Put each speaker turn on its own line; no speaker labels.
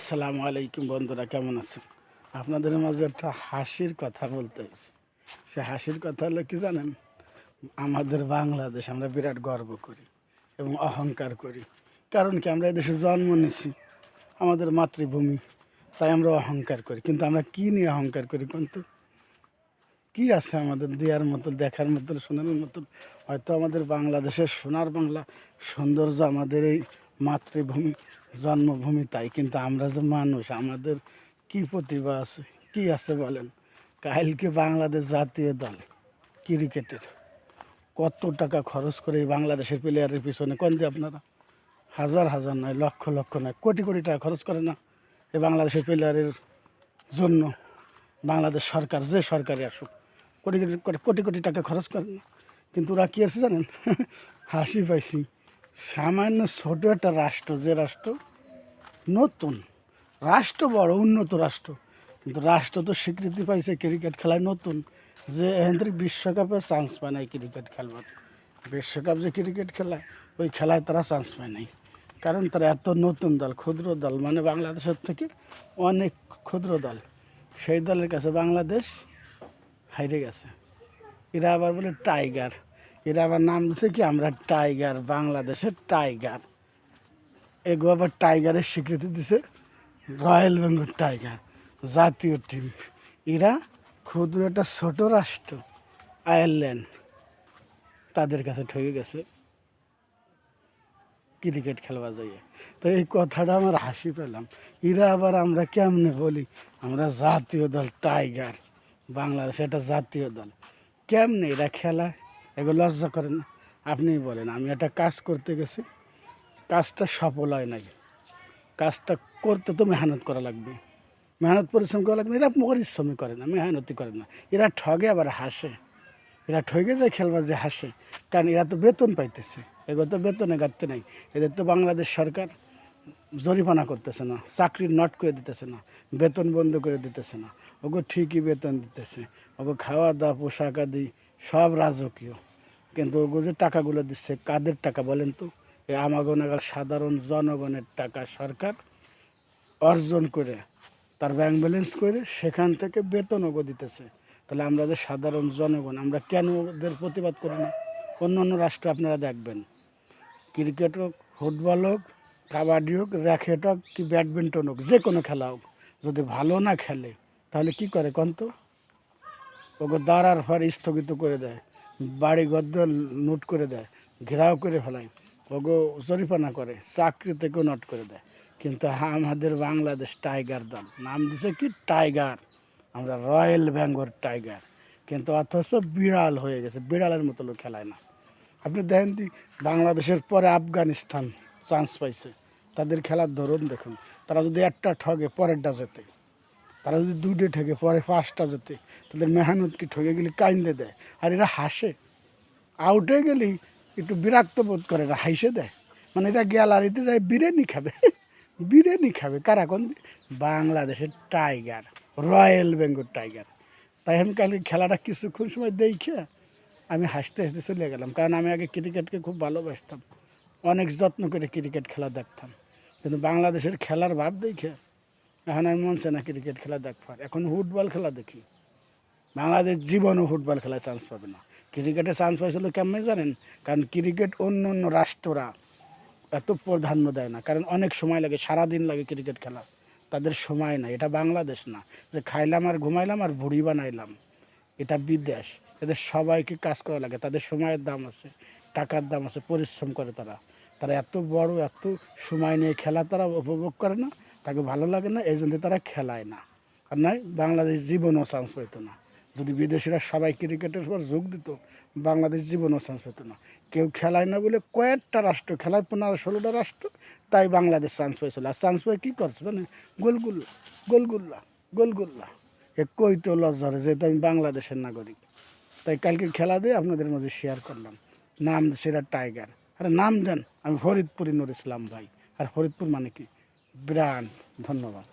আসসালামু আলাইকুম বন্ধুরা, কেমন আছেন? আপনাদের মাঝে একটা হাসির কথা বলতে হয়েছে। সে হাসির কথা হলো কি জানেন? আমাদের বাংলাদেশ আমরা বিরাট গর্ব করি এবং অহংকার করি। কারণ কি, আমরা এদেশে জন্ম নিয়েছি, আমাদের মাতৃভূমি, তাই আমরা অহংকার করি। কিন্তু আমরা কি নিয়ে অহংকার করি? কিন্তু কি আছে আমাদের দেওয়ার মতো, দেখার মতো, শোনার মতো? হয়তো আমাদের বাংলাদেশের সোনার বাংলা সৌন্দর্য আমাদের এই মাতৃভূমি, জন্মভূমি, তাই। কিন্তু আমরা যে মানুষ, আমাদের কি প্রতিভা আছে, কি আছে বলেন? কালকে বাংলাদেশ জাতীয় দল ক্রিকেটের কত টাকা খরচ করে এই বাংলাদেশের প্লেয়ারের পিছনে, কোন দিয়ে আপনারা? হাজার হাজার নয়, লক্ষ লক্ষ নয়, কোটি কোটি টাকা খরচ করে না এই বাংলাদেশের প্লেয়ারের জন্য? বাংলাদেশ সরকার, যে সরকারে আসুক, কোটি কোটি কোটি কোটি টাকা খরচ করে না। কিন্তু ওরা কী আছে জানেন? হাসি পাইছি, সামান্য ছোট একটা রাষ্ট্র, যে রাষ্ট্র নতুন রাষ্ট্র, বড় উন্নত রাষ্ট্র, কিন্তু রাষ্ট্র তো স্বীকৃতি পাইছে ক্রিকেট খেলায় নতুন, যে এখান থেকে বিশ্বকাপে চান্স পায় নাই ক্রিকেট খেলবার। বিশ্বকাপ যে ক্রিকেট খেলায়, ওই খেলায় তারা চান্স পায় নাই, কারণ তারা এত নতুন দল, ক্ষুদ্র দল, মানে বাংলাদেশের থেকে অনেক ক্ষুদ্র দল। সেই দলের কাছে বাংলাদেশ হাইরে গেছে। এরা আবার বলে টাইগার, এরা আবার নাম দিচ্ছে কি, আমরা টাইগার, বাংলাদেশের টাইগার। এগো আবার টাইগারের স্বীকৃতি দিছে রয়্যাল বেঙ্গল টাইগার, জাতীয় টিম। এরা ক্ষুদ্র একটা ছোট রাষ্ট্র আয়ারল্যান্ড, তাদের কাছে ঠকে গেছে ক্রিকেট খেলবা যাইয়ে। তো এই কথাটা আমার হাসি পেলাম। এরা আবার আমরা কেমনে বলি আমরা জাতীয় দল টাইগার, বাংলাদেশ একটা জাতীয় দল, কেমনে এরা খেলায়? এগুলো লজ্জা করে না? আপনিই বলেন। আমি একটা কাজ করতে গেছি, কাজটা সফল হয় নাই, কাজটা করতে তো মেহনত করা লাগবে, মেহনত পরিশ্রম করা লাগবে। এরা পরিশ্রমই করে না, মেহনতি করে না, এরা ঠগে আবার হাসে। এরা ঠগে যায় খেলবার যে হাসে, কারণ এরা তো বেতন পাইতেছে, এগুলো তো বেতনে গাঁটতে নাই। এদের তো বাংলাদেশ সরকার জরিমানা করতেছে না, চাকরি নট করে দিতেছে না, বেতন বন্ধ করে দিতেছে না, ওগো ঠিকই বেতন দিতেছে, ওগো খাওয়া দাওয়া পোশাক আদি সব রাজকীয়। কিন্তু ওগো যে টাকাগুলো দিচ্ছে, কাদের টাকা বলেন তো? এই আমাগনাগার সাধারণ জনগণের টাকা সরকার অর্জন করে, তার ব্যাংক ব্যালেন্স করে, সেখান থেকে বেতন ওগো দিতেছে। তাহলে আমরা যে সাধারণ জনগণ, আমরা কেন ওদের প্রতিবাদ করি না? অন্য অন্য রাষ্ট্রে আপনারা দেখবেন, ক্রিকেট হোক, ফুটবল হোক, কাবাডি হোক, র্যাকেট হোক, কি ব্যাডমিন্টন হোক, যে কোনো খেলা হোক, যদি ভালো না খেলে তাহলে কি করে কন তো? ওকে দাঁড়ার পর স্থগিত করে দেয়, বাড়ি গদ্দ নোট করে দেয়, ঘেরাও করে ফেলায়, ওগো জরিমানা করে, চাকরি থেকেও নোট করে দেয়। কিন্তু আমাদের বাংলাদেশ টাইগার দল, নাম দিছে কি টাইগার, আমরা রয়্যাল বেঙ্গল টাইগার, কিন্তু অথচ বিড়াল হয়ে গেছে, বিড়ালের মতো লোক খেলায় না। আপনি দেখেন বাংলাদেশের পরে আফগানিস্তান চান্স পাইছে, তাদের খেলার ধরন দেখুন। তারা যদি একটা ঠগে পরেরটা যেতে, তারা যদি দুটো ঠেকে পরে পাঁচটা যেতে, তাদের মেহনত কি ঠকে গেলে কাইন্দে দেয়, আর এরা হাসে। আউট হয়ে গেলেই একটু বিরক্ত বোধ করে, এরা হাসে দেয়, মানে এরা গ্যালারিতে যায় বিরিয়ানি খাবে। বিরিয়ানি খাবে কারা? কোন? বাংলাদেশের টাইগার, রয়্যাল বেঙ্গল টাইগার। তাই আমি কালকে খেলাটা কিছুক্ষণ সময় দেখে আমি হাসতে হাসতে চলে গেলাম, কারণ আমি আগে ক্রিকেটকে খুব ভালোবাসতাম, অনেক যত্ন করে ক্রিকেট খেলা দেখতাম। কিন্তু বাংলাদেশের খেলার ভাব দেখে এখন আমি মন চায় না ক্রিকেট খেলা দেখবার, এখন ফুটবল খেলা দেখি। বাংলাদেশ জীবনও ফুটবল খেলায় চান্স পাবে না, ক্রিকেটে চান্স পাইছিল কেমন জানেন? কারণ ক্রিকেট অন্য অন্য রাষ্ট্ররা এত প্রাধান্য দেয় না, কারণ অনেক সময় লাগে, সারাদিন লাগে ক্রিকেট খেলা, তাদের সময় নাই। এটা বাংলাদেশ না যে খাইলাম আর ঘুমাইলাম আর ভুড়ি বানাইলাম, এটা বিদেশ। এদের সবাইকে কাজ করা লাগে, তাদের সময়ের দাম আছে, টাকার দাম আছে, পরিশ্রম করে তারা। তারা এত বড়, এত সময় নিয়ে খেলা তারা উপভোগ করে না, তাকে ভালো লাগে না, এই জন্য তারা খেলায় না। আর নয়, বাংলাদেশ জীবনও চান্স পেত না যদি বিদেশিরা সবাই ক্রিকেটের পর যোগ দিত, বাংলাদেশ জীবনও চান্স পেত না। কেউ খেলায় না বলে কয়েকটা রাষ্ট্র খেলায়, 15-16টা রাষ্ট্র, তাই বাংলাদেশ চান্স পেয়েছিল। আর চান্স পেয়ে কী করছে জানেন? গোলগুল্লা, গোলগুল্লা, গোলগুল্লা। এ কই তো লজ্জা হবে, যেহেতু আমি বাংলাদেশের নাগরিক। তাই কালকে খেলা দিয়ে আপনাদের মাঝে শেয়ার করলাম। নাম সেরা টাইগার। আরে নাম দেন, আমি ফরিদপুরি নুর ইসলাম ভাই। আর ফরিদপুর মানে কি? ব্র্যান্ড। ধন্যবাদ।